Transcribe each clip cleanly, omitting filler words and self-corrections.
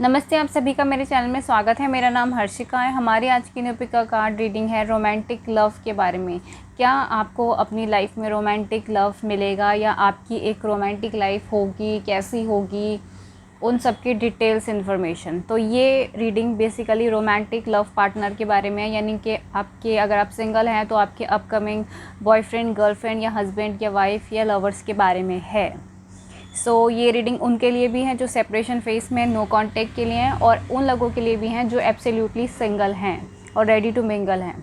नमस्ते, आप सभी का मेरे चैनल में स्वागत है। मेरा नाम हर्षिका है। हमारी आज की न्यूपिका कार्ड रीडिंग है रोमांटिक लव के बारे में। क्या आपको अपनी लाइफ में रोमांटिक लव मिलेगा या आपकी एक रोमांटिक लाइफ होगी, कैसी होगी, उन सब की डिटेल्स इन्फॉर्मेशन। तो ये reading basically romantic love partner के बारे में है, यानी कि आपके अगर आप सिंगल हैं तो आपके अपकमिंग बॉयफ्रेंड, गर्लफ्रेंड या हस्बैंड या वाइफ या लवर्स के बारे में है। ये रीडिंग उनके लिए भी है जो सेपरेशन फेस में नो कांटेक्ट के लिए हैं, और उन लोगों के लिए भी हैं जो एब्सोल्युटली सिंगल हैं और रेडी टू मिंगल हैं।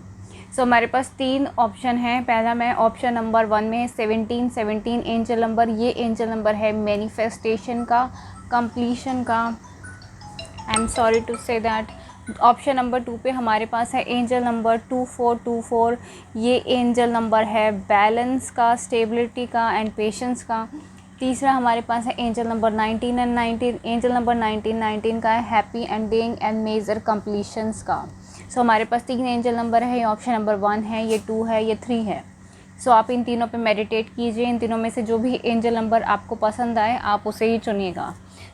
हमारे पास 3 ऑप्शन हैं। पहला मैं ऑप्शन नंबर 1 में 17 एंजल नंबर। ये एंजल नंबर है मैनिफेस्टेशन का, कंप्लीशन का। I am sorry to say that. Option number 2 पे हमारे पास है एंजल नंबर 2424। ये एंजल नंबर है बैलेंस का, स्टेबिलिटी का एंड पेशेंस का। तीसरा हमारे पास है angel number 19 and 19। Angel number 19 का है happy ending and major completions का। हमारे पास 3 एंजल नंबर है। ये ऑप्शन नंबर 1 है, ये 2 है, ये 3 है। आप इन तीनों पे मेडिटेट कीजिए। इन तीनों में से जो भी एंजल नंबर आपको पसंद आए आप उसे ही चुनिएगा।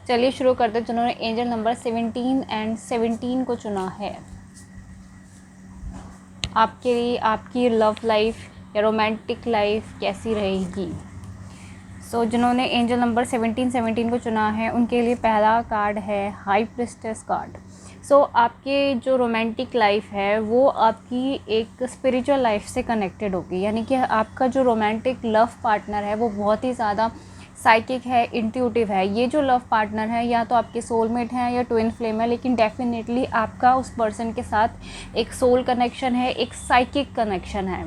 चलिए शुरू करते हैं। जिन्होंने एंजल नंबर 17 एंड 17 को चुना है, आपके लिए आपकी लव लाइफ या रोमांटिक लाइफ कैसी रहेगी। जिन्होंने एंजल नंबर 17 को चुना है उनके लिए पहला कार्ड है हाई प्रिस्टेस कार्ड। आपके जो रोमांटिक लाइफ है वो आपकी एक स्पिरिचुअल लाइफ से कनेक्टेड होगी, यानी कि आपका जो रोमांटिक लव पार्टनर है वो बहुत ही ज़्यादा साइकिक है, इंट्यूटिव है। ये जो लव पार्टनर है या तो आपके सोलमेट हैं या ट्विन फ्लेम है, लेकिन डेफिनेटली आपका उस पर्सन के साथ एक सोल कनेक्शन है, एक साइकिक कनेक्शन है।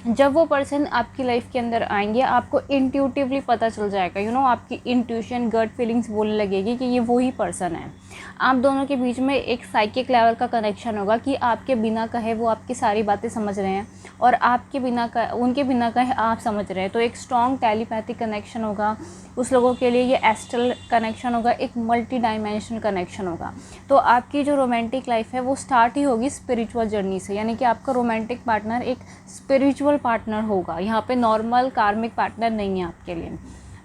जब वो पर्सन आपकी लाइफ के अंदर आएंगे आपको इंट्यूटिवली पता चल जाएगा, आपकी इंट्यूशन, गट फीलिंग्स बोलने लगेगी कि ये वही पर्सन है। आप दोनों के बीच में एक साइकिक लेवल का कनेक्शन होगा कि आपके बिना कहे वो आपकी सारी बातें समझ रहे हैं और आपके बिना उनके बिना कहे आप समझ रहे हैं। तो एक स्ट्रॉन्ग टेलीपैथिक कनेक्शन होगा। उस लोगों के लिए ये एस्ट्रल कनेक्शन होगा, एक मल्टी डायमेंशनल कनेक्शन होगा। तो आपकी जो रोमांटिक लाइफ है वो स्टार्ट ही होगी स्पिरिचुअल जर्नी से, यानी कि आपका रोमांटिक पार्टनर एक स्पिरिचुअल पार्टनर होगा। यहाँ पे नॉर्मल कार्मिक पार्टनर नहीं है आपके लिए।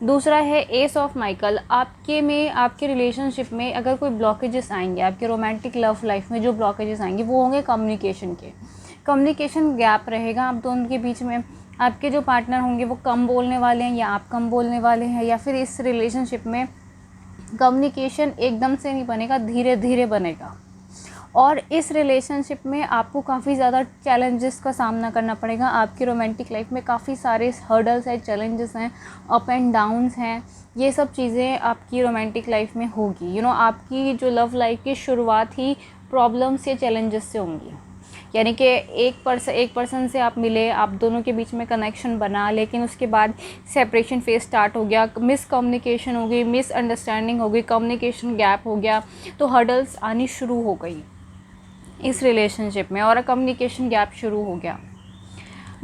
दूसरा है एस ऑफ माइकल। आपके रिलेशनशिप में अगर कोई ब्लॉकेजेस आएंगे, आपके रोमांटिक लव लाइफ में जो ब्लॉकेजेस आएंगे वो होंगे कम्युनिकेशन के। कम्युनिकेशन गैप रहेगा आप दोनों के बीच में। आपके जो पार्टनर होंगे वो कम बोलने वाले हैं या आप कम बोलने वाले हैं, या फिर इस रिलेशनशिप में कम्युनिकेशन एकदम से नहीं बनेगा, धीरे धीरे बनेगा। और इस रिलेशनशिप में आपको काफ़ी ज़्यादा चैलेंजेस का सामना करना पड़ेगा। आपकी रोमांटिक लाइफ में काफ़ी सारे हर्डल्स हैं, चैलेंजेस हैं, अप एंड डाउन्स हैं। ये सब चीज़ें आपकी रोमांटिक लाइफ में होगी। आपकी जो लव लाइफ की शुरुआत ही प्रॉब्लम्स या चैलेंजेस से होंगी। यानी कि एक पर्सन से आप मिले, आप दोनों के बीच में कनेक्शन बना, लेकिन उसके बाद सेपरेशन फेज स्टार्ट हो गया, मिसकम्युनिकेशन हो गई, मिसअंडरस्टैंडिंग हो गई, कम्युनिकेशन गैप हो गया, तो हर्डल्स आनी शुरू हो गई इस रिलेशनशिप में और कम्युनिकेशन गैप शुरू हो गया।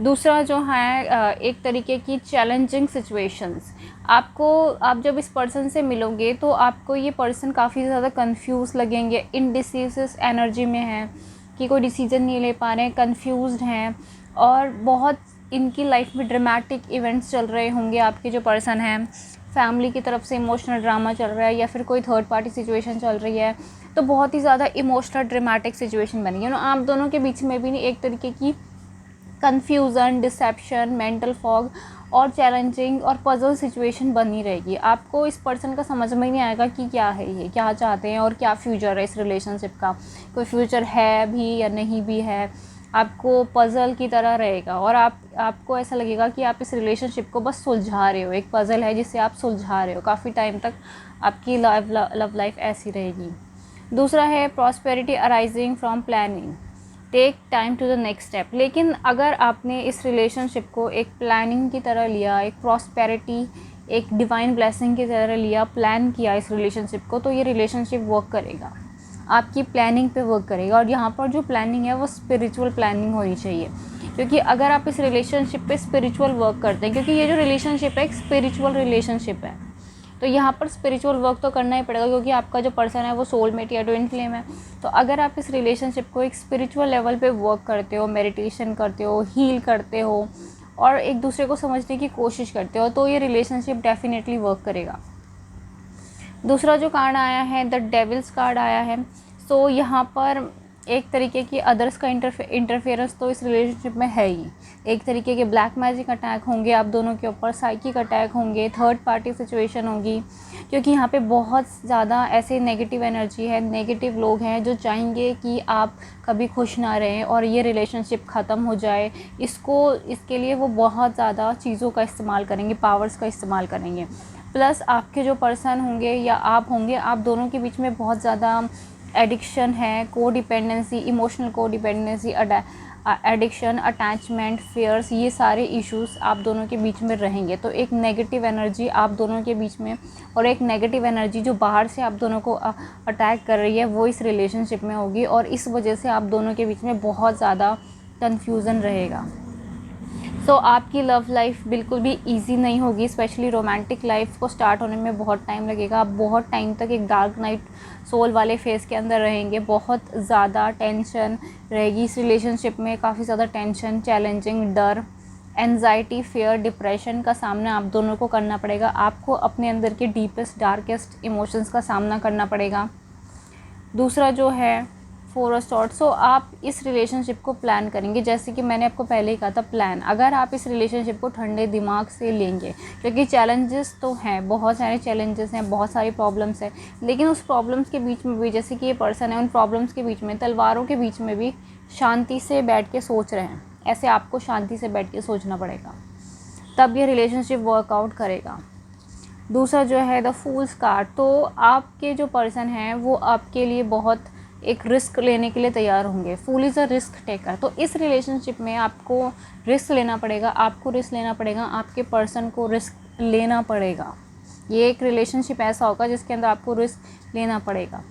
दूसरा जो है एक तरीके की चैलेंजिंग सिचुएशंस। आप जब इस पर्सन से मिलोगे तो आपको ये पर्सन काफ़ी ज़्यादा कंफ्यूज लगेंगे, इनडिसिसिव एनर्जी में है कि कोई डिसीजन नहीं ले पा रहे हैं, कंफ्यूज्ड हैं, और बहुत इनकी लाइफ में ड्रामेटिक इवेंट्स चल रहे होंगे। आपके जो पर्सन हैं फैमिली की तरफ से इमोशनल ड्रामा चल रहा है या फिर कोई थर्ड पार्टी सिचुएशन चल रही है, तो बहुत ही ज़्यादा इमोशनल ड्रामेटिक सिचुएशन बनी है। आप दोनों के बीच में भी एक तरीके की कन्फ्यूज़न, डिसेप्शन, मेंटल फॉग और चैलेंजिंग और पजल सिचुएशन बनी रहेगी। आपको इस पर्सन का समझ में नहीं आएगा कि क्या है, ये क्या चाहते हैं और क्या फ्यूचर है इस रिलेशनशिप का, कोई फ्यूचर है भी या नहीं भी है। आपको पज़ल की तरह रहेगा और आपको ऐसा लगेगा कि आप इस रिलेशनशिप को बस सुलझा रहे हो, एक पज़ल है जिसे आप सुलझा रहे हो। काफ़ी टाइम तक आपकी लव लाइफ ऐसी रहेगी। दूसरा है prosperity arising from planning, take time to the next step. लेकिन अगर आपने इस रिलेशनशिप को एक प्लानिंग की तरह लिया, एक प्रॉस्पेरिटी, एक डिवाइन ब्लेसिंग की तरह लिया, प्लान किया इस रिलेशनशिप को, तो ये रिलेशनशिप वर्क करेगा, आपकी प्लानिंग पे वर्क करेगा। और यहाँ पर जो प्लानिंग है वो स्पिरिचुअल प्लानिंग होनी चाहिए, क्योंकि अगर आप इस रिलेशनशिप पे स्पिरिचुअल वर्क करते हैं, क्योंकि ये जो रिलेशनशिप है एक स्पिरिचुअल रिलेशनशिप है, तो यहाँ पर स्पिरिचुअल वर्क तो करना ही पड़ेगा, क्योंकि आपका जो पर्सन है वो सोलमेट या ट्विन फ्लेम है। तो अगर आप इस रिलेशनशिप को एक स्पिरिचुअल लेवल पे वर्क करते हो, मेडिटेशन करते हो, हील करते हो और एक दूसरे को समझने की कोशिश करते हो, तो ये रिलेशनशिप डेफिनेटली वर्क करेगा। दूसरा जो कार्ड आया है, द डेविल्स कार्ड आया है। सो यहाँ पर एक तरीके की अदर्स का इंटरफेरेंस तो इस रिलेशनशिप में है ही। एक तरीके के ब्लैक मैजिक अटैक होंगे आप दोनों के ऊपर, साइकिक अटैक होंगे, थर्ड पार्टी सिचुएशन होगी, क्योंकि यहाँ पे बहुत ज़्यादा ऐसे नेगेटिव एनर्जी है, नेगेटिव लोग हैं जो चाहेंगे कि आप कभी खुश ना रहें और ये रिलेशनशिप ख़त्म हो जाए। इसके लिए वो बहुत ज़्यादा चीज़ों का इस्तेमाल करेंगे, पावर्स का इस्तेमाल करेंगे। प्लस आपके जो पर्सन होंगे या आप होंगे, आप दोनों के बीच में बहुत ज़्यादा एडिक्शन है, codependency, emotional codependency, addiction, attachment, fears, ये सारे इश्यूज़ आप दोनों के बीच में रहेंगे। तो एक नेगेटिव एनर्जी आप दोनों के बीच में और एक नेगेटिव एनर्जी जो बाहर से आप दोनों को अटैक कर रही है वो इस रिलेशनशिप में होगी, और इस वजह से आप दोनों के बीच में बहुत ज़्यादा कन्फ्यूज़न रहेगा। सो आपकी लव लाइफ बिल्कुल भी इजी नहीं होगी, स्पेशली रोमांटिक लाइफ को स्टार्ट होने में बहुत टाइम लगेगा। आप बहुत टाइम तक एक डार्क नाइट सोल वाले फेज़ के अंदर रहेंगे, बहुत ज़्यादा टेंशन रहेगी इस रिलेशनशिप में, काफ़ी ज़्यादा टेंशन, चैलेंजिंग, डर, एंजाइटी, फियर, डिप्रेशन का सामना आप दोनों को करना पड़ेगा। आपको अपने अंदर के डीपेस्ट डार्केस्ट इमोशंस का सामना करना पड़ेगा। दूसरा जो है फोर ऑफ सॉर्ड्स। सो आप इस रिलेशनशिप को प्लान करेंगे, जैसे कि मैंने आपको पहले ही कहा था प्लान। अगर आप इस रिलेशनशिप को ठंडे दिमाग से लेंगे, क्योंकि चैलेंजेस तो हैं, बहुत सारे चैलेंजेस हैं, बहुत सारी प्रॉब्लम्स हैं, लेकिन उस प्रॉब्लम्स के बीच में भी, जैसे कि ये पर्सन है, उन प्रॉब्लम्स के बीच में, तलवारों के बीच में भी शांति से बैठ के सोच रहे हैं। ऐसे आपको शांति से बैठ के सोचना पड़ेगा, तब ये रिलेशनशिप वर्कआउट करेगा। दूसरा जो है द फूल्स कार्ड। तो आपके जो पर्सन हैं वो आपके लिए बहुत एक रिस्क लेने के लिए तैयार होंगे। फूल इज़ अ रिस्क टेकर। तो इस रिलेशनशिप में आपको रिस्क लेना पड़ेगा, आपको रिस्क लेना पड़ेगा, आपके पर्सन को रिस्क लेना पड़ेगा। ये एक रिलेशनशिप ऐसा होगा जिसके अंदर आपको रिस्क लेना पड़ेगा।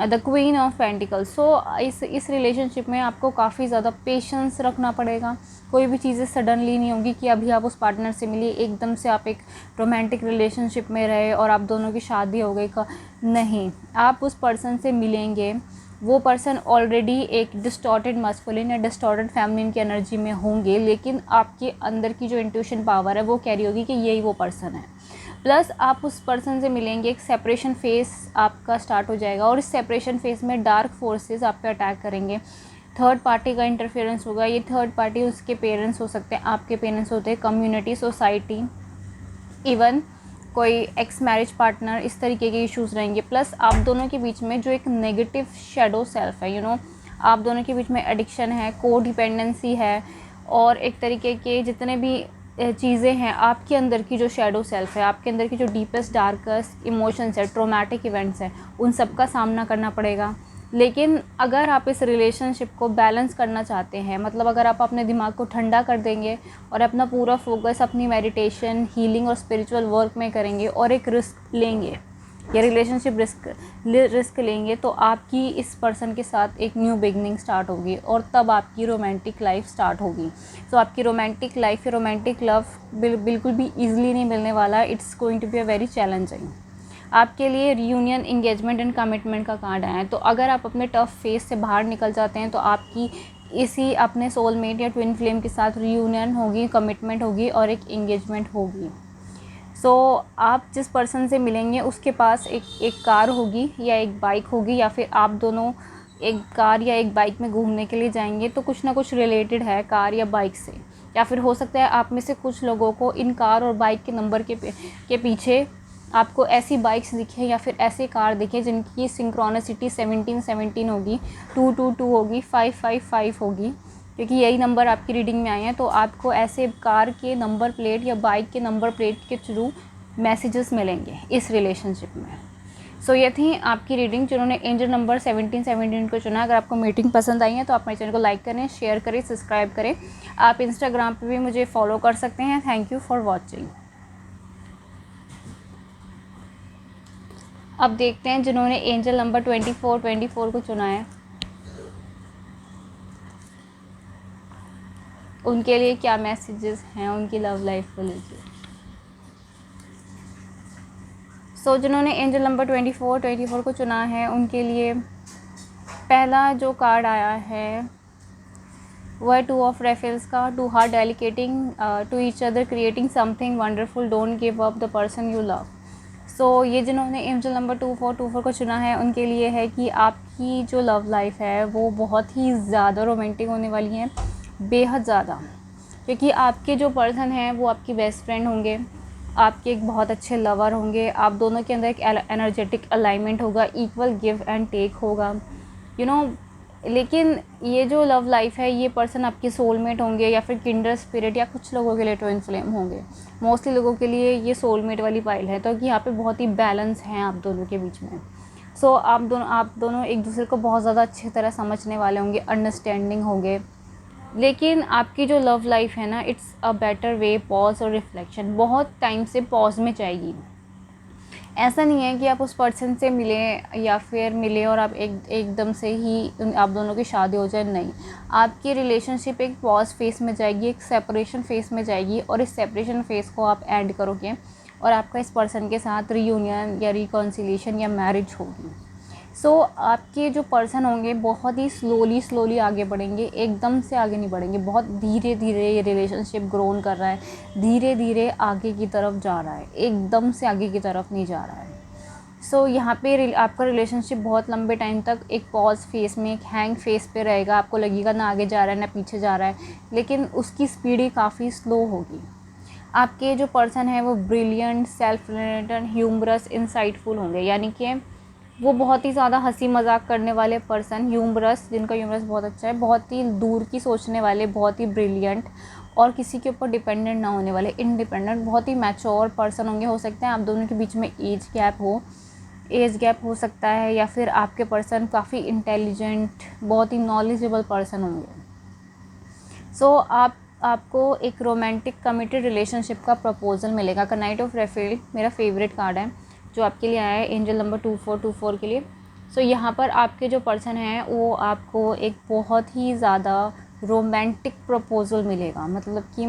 The queen of pentacles. So इस रिलेशनशिप में आपको काफ़ी ज़्यादा पेशेंस रखना पड़ेगा। कोई भी चीज़ें सडनली नहीं होंगी कि अभी आप उस पार्टनर से मिली, एकदम से आप एक रोमांटिक रिलेशनशिप में रहे और आप दोनों की शादी हो गई का नहीं। आप उस पर्सन से मिलेंगे, वो पर्सन ऑलरेडी एक डिस्टॉर्टेड मस्कुलिन या डिस्टॉर्टेड फेमिनिन की एनर्जी में होंगे, लेकिन आपके अंदर की जो इंट्यूशन पावर है वो कह रही होगी कि यही वो पर्सन है। प्लस आप उस पर्सन से मिलेंगे, एक सेपरेशन फेज़ आपका स्टार्ट हो जाएगा, और इस सेपरेशन फेज़ में डार्क फोर्सेस आप पे अटैक करेंगे। थर्ड पार्टी का इंटरफेरेंस होगा। ये थर्ड पार्टी उसके पेरेंट्स हो सकते हैं, आपके पेरेंट्स होते हैं, कम्युनिटी, सोसाइटी, इवन कोई एक्स मैरिज पार्टनर, इस तरीके के इश्यूज़ रहेंगे। प्लस आप दोनों के बीच में जो एक नेगेटिव शेडो सेल्फ है, आप दोनों के बीच में एडिक्शन है, को डिपेंडेंसी है, और एक तरीके के जितने भी चीज़ें हैं आपके अंदर की जो शेडो सेल्फ है, आपके अंदर की जो डीपेस्ट डार्केस्ट इमोशंस है, ट्रॉमेटिक इवेंट्स हैं, उन सब का सामना करना पड़ेगा। लेकिन अगर आप इस रिलेशनशिप को बैलेंस करना चाहते हैं, मतलब अगर आप अपने दिमाग को ठंडा कर देंगे और अपना पूरा फोकस अपनी मेडिटेशन, हीलिंग और स्पिरिचुअल वर्क में करेंगे और एक रिस्क लेंगे, ये रिलेशनशिप रिस्क लेंगे, तो आपकी इस पर्सन के साथ एक न्यू बिगनिंग स्टार्ट होगी, और तब आपकी रोमांटिक लाइफ स्टार्ट होगी। तो आपकी रोमांटिक लाइफ, रोमांटिक लव बिल्कुल भी ईजिली नहीं मिलने वाला। It's going to be a very challenging. आपके लिए रियूनियन, इंगेजमेंट एंड कमिटमेंट का कार्ड आया है। तो अगर आप अपने टफ फेज से बाहर निकल जाते हैं तो आपकी इसी अपने सोलमेट या ट्विन फ्लेम के साथ रियूनियन होगी, कमिटमेंट होगी और एक इंगेजमेंट होगी। सो आप जिस पर्सन से मिलेंगे उसके पास एक कार होगी या एक बाइक होगी, या फिर आप दोनों एक कार या एक बाइक में घूमने के लिए जाएंगे, तो कुछ ना कुछ रिलेटेड है कार या बाइक से। या फिर हो सकता है आप में से कुछ लोगों को इन कार और बाइक के नंबर के पीछे आपको ऐसी बाइक्स दिखें या फिर ऐसे कार दिखें जिनकी सिंक्रोनिसिटी 1717 होगी, 222 होगी, 555 होगी, क्योंकि यही नंबर आपकी रीडिंग में आए हैं। तो आपको ऐसे कार के नंबर प्लेट या बाइक के नंबर प्लेट के थ्रू मैसेजेस मिलेंगे इस रिलेशनशिप में। सो ये थी आपकी रीडिंग जिन्होंने एंजल नंबर 1717 को चुना। अगर आपको मीटिंग पसंद आई है तो आप मेरे चैनल को लाइक करें, शेयर करें, सब्सक्राइब करें। आप इंस्टाग्राम पे भी मुझे फॉलो कर सकते हैं। Thank you for watching. अब देखते हैं जिन्होंने एंजल नंबर 2424 को चुना है उनके लिए क्या मैसेजेस हैं उनकी लव लाइफ को लेकर। सो जिन्होंने एंजल नंबर 2424 को चुना है उनके लिए पहला जो कार्ड आया है वह 2 ऑफ रेफल्स का। Two heart dedicating to each other, creating something wonderful, don't give up the person you love. ये जिन्होंने एंजल नंबर 2424 को चुना है उनके लिए है कि आपकी जो लव लाइफ है वो बहुत ही ज़्यादा रोमांटिक होने वाली है, बेहद ज़्यादा, क्योंकि आपके जो पर्सन हैं वो आपकी बेस्ट फ्रेंड होंगे, आपके एक बहुत अच्छे लवर होंगे, आप दोनों के अंदर एक एनर्जेटिक अलाइनमेंट होगा, इक्वल गिव एंड टेक होगा, यू नो। लेकिन ये जो लव लाइफ है, ये पर्सन आपके सोलमेट होंगे या फिर किंडर स्पिरिट, या कुछ लोगों के लिए ट्विन फ्लेम होंगे। मोस्टली लोगों के लिए ये सोलमेट वाली फाइल है, तो कि यहाँ पे बहुत ही बैलेंस हैं आप दोनों के बीच में। आप दोनों एक दूसरे को बहुत ज़्यादा अच्छी तरह समझने वाले होंगे, अंडरस्टैंडिंग होंगे। लेकिन आपकी जो लव लाइफ है ना, it's a better way pause और रिफ्लेक्शन, बहुत टाइम से पॉज में जाएगी। ऐसा नहीं है कि आप उस पर्सन से मिलें या फिर मिले और आप एकदम से ही आप दोनों की शादी हो जाए, नहीं। आपकी रिलेशनशिप एक पॉज फेस में जाएगी, एक सेपरेशन फेस में जाएगी, और इस सेपरेशन फेस को आप एंड करोगे और आपका इस पर्सन के साथ रीयूनियन या रिकॉन्सिलिएशन या मैरिज होगी। आपके जो पर्सन होंगे बहुत ही स्लोली आगे बढ़ेंगे, एकदम से आगे नहीं बढ़ेंगे, बहुत धीरे धीरे ये रिलेशनशिप ग्रोन कर रहा है, धीरे धीरे आगे की तरफ जा रहा है, एकदम से आगे की तरफ नहीं जा रहा है। यहाँ पे आपका रिलेशनशिप बहुत लंबे टाइम तक एक पॉज फेस में, एक हैंग फेस पे रहेगा। आपको लगेगा ना आगे जा रहा है ना पीछे जा रहा है, लेकिन उसकी स्पीड ही काफ़ी स्लो होगी। आपके जो पर्सन है वो brilliant, self related, humorous, insightful होंगे, यानी कि वो बहुत ही ज़्यादा हंसी मजाक करने वाले पर्सन, ह्यूमरस, जिनका ह्यूमरस बहुत अच्छा है, बहुत ही दूर की सोचने वाले, बहुत ही ब्रिलियंट, और किसी के ऊपर डिपेंडेंट ना होने वाले, इंडिपेंडेंट, बहुत ही मैच्योर पर्सन होंगे। हो सकता है आप दोनों के बीच में एज गैप हो सकता है, या फिर आपके पर्सन काफ़ी इंटेलिजेंट, बहुत ही नॉलेजेबल पर्सन होंगे। आपको एक रोमांटिक कमिटेड रिलेशनशिप का प्रपोजल मिलेगा। का नाइट ऑफ रेफिल मेरा फेवरेट कार्ड है जो आपके लिए आया है एंजल नंबर 2424 के लिए। यहाँ पर आपके जो पर्सन हैं वो आपको एक बहुत ही ज़्यादा रोमांटिक प्रपोजल मिलेगा, मतलब कि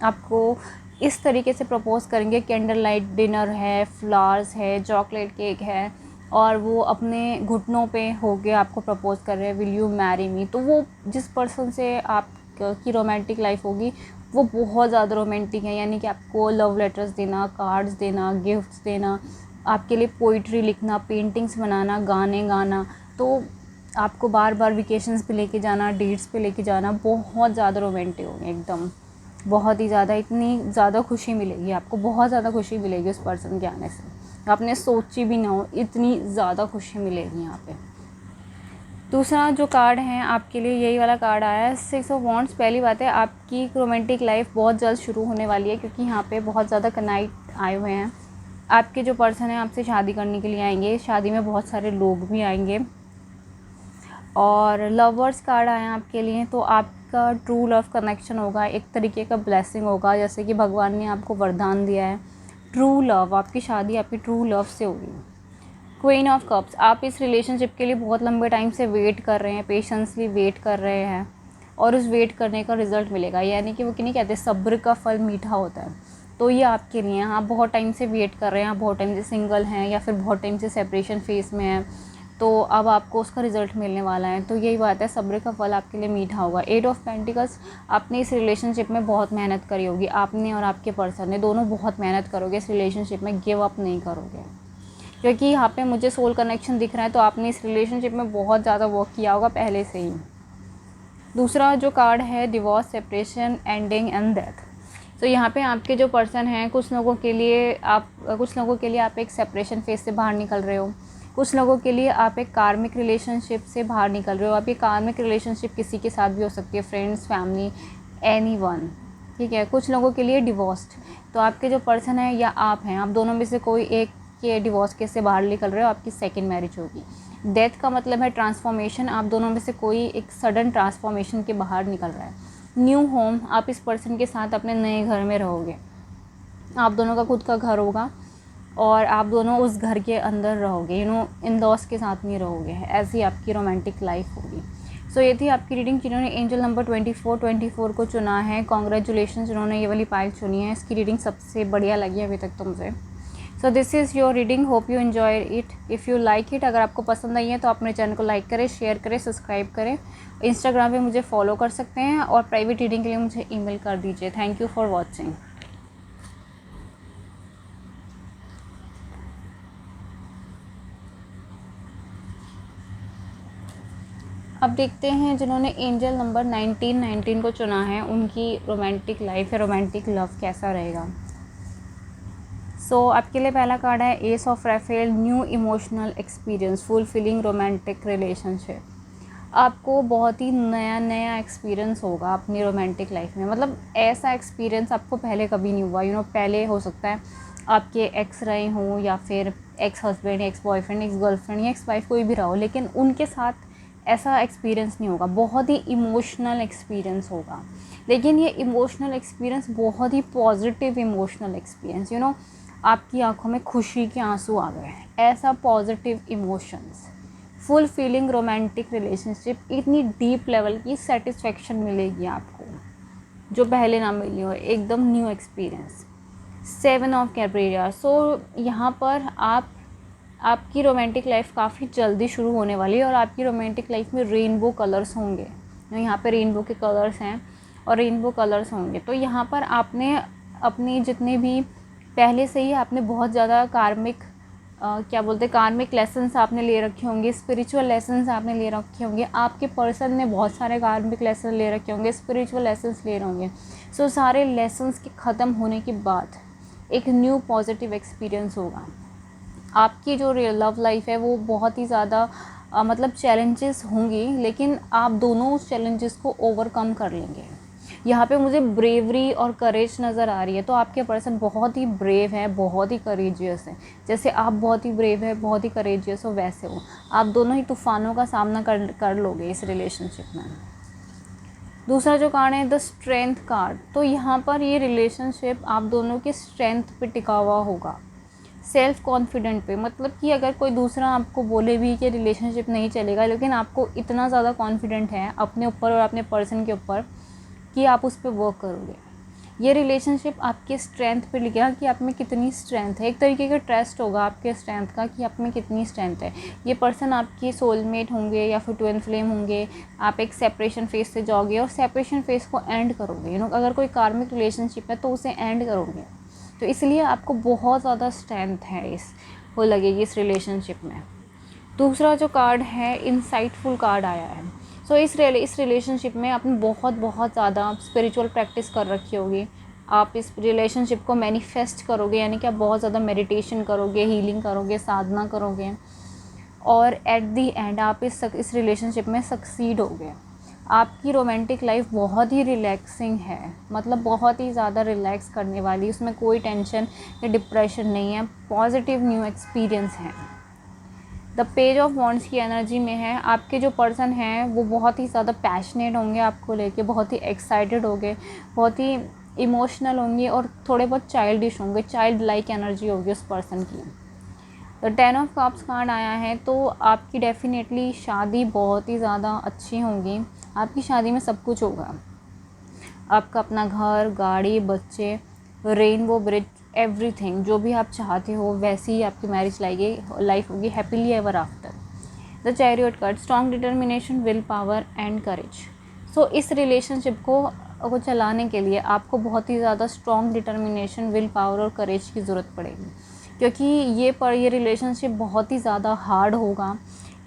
आपको इस तरीके से प्रपोज़ करेंगे, कैंडल लाइट डिनर है, फ्लावर्स है, चॉकलेट केक है, और वो अपने घुटनों पे होके आपको प्रपोज़ कर रहे हैं, विल यू मैरी मी। तो वो जिस पर्सन से आपकी रोमांटिक लाइफ होगी वो बहुत ज़्यादा रोमांटिक है, यानी कि आपको लव लेटर्स देना, कार्ड्स देना, गिफ्ट्स देना, आपके लिए पोइट्री लिखना, पेंटिंग्स बनाना, गाने गाना, तो आपको बार बार वेकेशंस पे लेके जाना, डेट्स पे लेके जाना, बहुत ज़्यादा रोमांटिक होंगे एकदम, बहुत ही ज़्यादा, इतनी ज़्यादा खुशी मिलेगी आपको, बहुत ज़्यादा खुशी मिलेगी उस पर्सन के आने से, आपने सोची भी ना हो, इतनी ज़्यादा खुशी मिलेगी यहाँ पे। दूसरा जो कार्ड है आपके लिए, यही वाला कार्ड आया है, 6 ऑफ वॉन्ड्स। पहली बात है, आपकी रोमांटिक लाइफ बहुत जल्द शुरू होने वाली है, क्योंकि यहाँ पे बहुत ज़्यादा कनाइट आए हुए हैं। आपके जो पर्सन है आपसे शादी करने के लिए आएंगे, शादी में बहुत सारे लोग भी आएंगे। और लवर्स कार्ड आया आपके लिए, तो आपका ट्रू लव कनेक्शन होगा, एक तरीके का ब्लेसिंग होगा, जैसे कि भगवान ने आपको वरदान दिया है, ट्रू लव, आपकी शादी आपकी ट्रू लव से होगी। क्वीन ऑफ कप्स, आप इस रिलेशनशिप के लिए बहुत लंबे टाइम से वेट कर रहे हैं, पेशेंसली वेट कर रहे हैं, और उस वेट करने का रिज़ल्ट मिलेगा, यानी कि वो नहीं कहते सब्र का फल मीठा होता है, तो ये आपके लिए हैं। आप बहुत टाइम से वेट कर रहे हैं, आप बहुत टाइम से सिंगल हैं, या फिर बहुत टाइम से सेपरेशन फेस में हैं, तो अब आपको उसका रिज़ल्ट मिलने वाला है। तो यही बात है, सब्र का फल आपके लिए मीठा होगा। 8 ऑफ पेंटिकल्स, आपने इस रिलेशनशिप में बहुत मेहनत करी होगी, आपने और आपके पर्सन ने दोनों बहुत मेहनत करोगे इस रिलेशनशिप में, गिव अप नहीं करोगे, क्योंकि यहाँ पे मुझे सोल कनेक्शन दिख रहा है, तो आपने इस रिलेशनशिप में बहुत ज़्यादा वर्क किया होगा पहले से ही। दूसरा जो कार्ड है, divorce, separation, ending and death. यहाँ पे आपके जो पर्सन हैं, कुछ लोगों के लिए आप एक सेपरेशन फेज से बाहर निकल रहे हो, कुछ लोगों के लिए आप एक कार्मिक रिलेशनशिप से बाहर निकल रहे हो। आप ये कार्मिक रिलेशनशिप किसी के साथ भी हो सकती है, फ्रेंड्स, फैमिली, एनीवन, ठीक है। कुछ लोगों के लिए डिवोर्स्ड, तो आपके जो पर्सन है या आप हैं, आप दोनों में से कोई एक के डिवोर्स केस से बाहर निकल रहे हो, आपकी सेकंड मैरिज होगी। डेथ का मतलब है ट्रांसफॉर्मेशन, आप दोनों में से कोई एक सडन ट्रांसफॉर्मेशन के बाहर निकल रहा है। न्यू होम, आप इस पर्सन के साथ अपने नए घर में रहोगे, आप दोनों का खुद का घर होगा और आप दोनों उस घर के अंदर रहोगे, इन लॉस के साथ नहीं रहोगे, ऐसी आपकी रोमांटिक लाइफ होगी। ये थी आपकी रीडिंग जिन्होंने एंजल नंबर 2424 को चुना है। कॉन्ग्रेचुलेशन जिन्होंने ये वाली पाइल चुनी है, इसकी रीडिंग सबसे बढ़िया लगी अभी तक तो मुझे। This is your reading, hope you enjoy it, if you like it. अगर आपको पसंद आई है तो आप मेरे चैनल को लाइक करें, शेयर करें, सब्सक्राइब करें। इंस्टाग्राम पे मुझे फॉलो कर सकते हैं, और प्राइवेट रीडिंग के लिए मुझे ईमेल कर दीजिए। Thank you for watching. अब देखते हैं जिन्होंने एंजल नंबर 1919 को चुना है उनकी रोमांटिक लाइफ या रोमांटिक लव कैसा रहेगा। आपके लिए पहला कार्ड है S of रेफेल, new emotional experience, fulfilling romantic relationship. आपको बहुत ही नया नया एक्सपीरियंस होगा अपनी रोमांटिक लाइफ में, मतलब ऐसा एक्सपीरियंस आपको पहले कभी नहीं हुआ। पहले हो सकता है आपके एक्स रहे हों या फिर ex husband, ex boyfriend, ex girlfriend या एक्स वाइफ कोई भी रहा हो, लेकिन उनके साथ ऐसा एक्सपीरियंस नहीं होगा। बहुत ही इमोशनल एक्सपीरियंस होगा, लेकिन ये इमोशनल एक्सपीरियंस बहुत ही पॉजिटिव इमोशनल एक्सपीरियंस। आपकी आंखों में खुशी के आंसू आ गए, ऐसा positive emotions, full feeling romantic relationship, इतनी डीप लेवल की सेटिस्फेक्शन मिलेगी आपको जो पहले ना मिली हो, एकदम न्यू एक्सपीरियंस। 7 ऑफ कैप्रिया। यहाँ पर आपकी रोमांटिक लाइफ काफ़ी जल्दी शुरू होने वाली है और आपकी रोमांटिक लाइफ में रेनबो कलर्स होंगे। यहाँ पे रेनबो के कलर्स हैं और रेनबो कलर्स होंगे। तो यहाँ पर आपने अपनी जितने भी पहले से ही आपने बहुत ज़्यादा कार्मिक कार्मिक लेसन्स आपने ले रखे होंगे, स्पिरिचुअल लेसन्स आपने ले रखे होंगे। आपके पर्सन ने बहुत सारे कार्मिक लेसन ले रखे होंगे, स्पिरिचुअल लेसन्स ले रहे होंगे। सारे लेसन्स के ख़त्म होने के बाद एक न्यू पॉजिटिव एक्सपीरियंस होगा। आपकी जो लव लाइफ है वो बहुत ही ज़्यादा मतलब चैलेंजेस होंगी, लेकिन आप दोनों उस चैलेंजेस को ओवरकम कर लेंगे। यहाँ पे मुझे ब्रेवरी और करेज नज़र आ रही है। तो आपके पर्सन बहुत ही ब्रेव है, बहुत ही करेजियस है। जैसे आप बहुत ही ब्रेव है, बहुत ही करेजियस हो, वैसे हो आप दोनों ही तूफ़ानों का सामना कर लोगे इस रिलेशनशिप में। दूसरा जो कार्ड है द स्ट्रेंथ कार्ड। तो यहाँ पर ये रिलेशनशिप आप दोनों के स्ट्रेंथ पे टिका हुआ होगा, सेल्फ कॉन्फिडेंट पे। मतलब कि अगर कोई दूसरा आपको बोले भी कि रिलेशनशिप नहीं चलेगा, लेकिन आपको इतना ज़्यादा कॉन्फिडेंट है अपने ऊपर और अपने पर्सन के ऊपर कि आप उस पर वर्क करोगे। ये रिलेशनशिप आपके स्ट्रेंथ पे लिखेगा कि आप में कितनी स्ट्रेंथ है। एक तरीके का ट्रस्ट होगा आपके स्ट्रेंथ का कि आप में कितनी स्ट्रेंथ है। ये पर्सन आपके सोलमेट होंगे या फिर ट्विन फ्लेम होंगे। आप एक सेपरेशन फेज से जाओगे और सेपरेशन फेज को एंड करोगे। अगर कोई कार्मिक रिलेशनशिप है तो उसे एंड करोगे। तो इसलिए आपको बहुत ज़्यादा स्ट्रेंथ है वो लगेगी इस रिलेशनशिप में। दूसरा जो कार्ड है इनसाइटफुल कार्ड आया है। इस रिलेशनशिप में आपने बहुत ज़्यादा स्पिरिचुअल प्रैक्टिस कर रखी होगी। आप इस रिलेशनशिप को मैनिफेस्ट करोगे, यानी कि आप बहुत ज़्यादा मेडिटेशन करोगे, हीलिंग करोगे, साधना करोगे और एट दी एंड आप इस रिलेशनशिप में सक्सीड होगे। आपकी रोमांटिक लाइफ बहुत ही रिलैक्सिंग है, मतलब बहुत ही ज़्यादा रिलैक्स करने वाली। उसमें कोई टेंशन या डिप्रेशन नहीं है, पॉजिटिव न्यू एक्सपीरियंस है। द पेज ऑफ वॉन्ड्स की एनर्जी में है। आपके जो पर्सन हैं वो बहुत ही ज़्यादा पैशनेट होंगे आपको लेके, बहुत ही एक्साइटेड होंगे, बहुत ही इमोशनल होंगे और थोड़े बहुत चाइल्डिश होंगे, चाइल्ड लाइक एनर्जी होगी उस पर्सन की। तो 10 ऑफ कप्स कार्ड आया है। तो आपकी डेफिनेटली शादी बहुत ही ज़्यादा अच्छी होंगी। आपकी शादी में सब कुछ होगा, आपका अपना घर, गाड़ी, बच्चे, रेनबो ब्रिज, एवरीथिंग जो भी आप चाहते हो वैसी ही आपकी मैरिज लाइफ होगी, happily ever after. The chariot card, strong determination, will power and courage. इस रिलेशनशिप को चलाने के लिए आपको बहुत ही ज़्यादा स्ट्रॉन्ग डिटर्मिनेशन, विल पावर और करेज की ज़रूरत पड़ेगी, क्योंकि ये रिलेशनशिप बहुत ही ज़्यादा हार्ड होगा।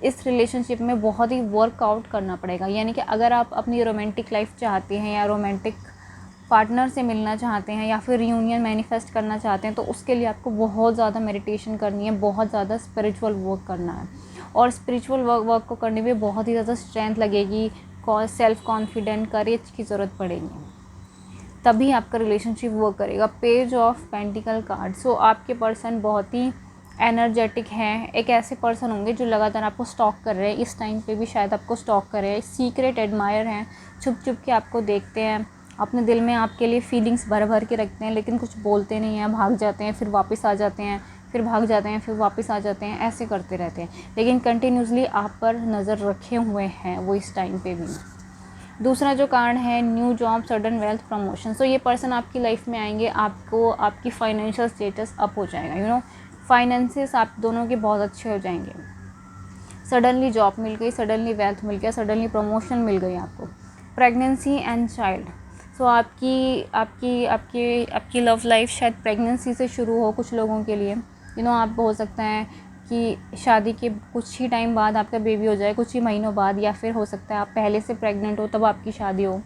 इस रिलेशनशिप में बहुत ही वर्कआउट करना पड़ेगा। यानी कि अगर आप अपनी रोमांटिक लाइफ चाहते हैं या रोमांटिक पार्टनर से मिलना चाहते हैं या फिर रियूनियन मैनिफेस्ट करना चाहते हैं, तो उसके लिए आपको बहुत ज़्यादा मेडिटेशन करनी है, बहुत ज़्यादा स्पिरिचुअल वर्क करना है। और स्पिरिचुअल वर्क को करने में बहुत ही ज़्यादा स्ट्रेंथ लगेगी, सेल्फ कॉन्फिडेंट, करेज की ज़रूरत पड़ेगी, तभी आपका रिलेशनशिप वर्क करेगा। Page of pentacle card. आपके पर्सन बहुत ही एनर्जेटिक हैं। एक ऐसे पर्सन होंगे जो लगातार आपको स्टॉक कर रहे हैं, इस टाइम पे भी शायद आपको स्टॉक कर रहे हैं। सीक्रेट एडमायर हैं, छुप के आपको देखते हैं, अपने दिल में आपके लिए फीलिंग्स भर के रखते हैं, लेकिन कुछ बोलते नहीं हैं, भाग जाते हैं, फिर वापस आ जाते हैं, फिर भाग जाते हैं, फिर वापस आ जाते हैं, ऐसे करते रहते हैं, लेकिन कंटिन्यूसली आप पर नज़र रखे हुए हैं वो इस टाइम पे भी। दूसरा जो कार्ड है new job, sudden wealth, promotion. ये पर्सन आपकी लाइफ में आएंगे, आपको आपकी फाइनेंशियल स्टेटस अप हो जाएगा। फाइनेंसेस आप दोनों के बहुत अच्छे हो जाएंगे। सडनली जॉब मिल गई, सडनली वेल्थ मिल गया, सडनली प्रमोशन मिल गई आपको। Pregnancy and child. आपकी लव लाइफ शायद प्रेगनेंसी से शुरू हो कुछ लोगों के लिए। आप हो सकता है कि शादी के कुछ ही टाइम बाद आपका बेबी हो जाए, कुछ ही महीनों बाद, या फिर हो सकता है आप पहले से प्रेग्नेंट हो तब आपकी शादी हो।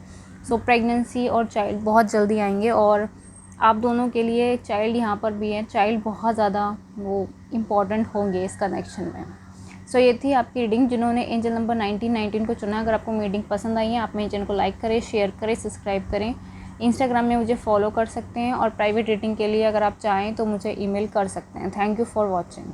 सो प्रेगनेंसी और चाइल्ड बहुत जल्दी आएंगे और आप दोनों के लिए चाइल्ड यहाँ पर भी है, चाइल्ड बहुत ज़्यादा वो इम्पॉर्टेंट होंगे इस कनेक्शन में। सो ये थी आपकी रीडिंग। जिन्होंने एंजल नंबर 1919 को चुना, अगर आपको मेरी रीडिंग पसंद आई है, आप मेरे चैनल को लाइक करें, शेयर करें, सब्सक्राइब करें। इंस्टाग्राम में मुझे फॉलो कर सकते हैं और प्राइवेट रीडिंग के लिए अगर आप चाहें तो मुझे ईमेल कर सकते हैं। Thank you for watching.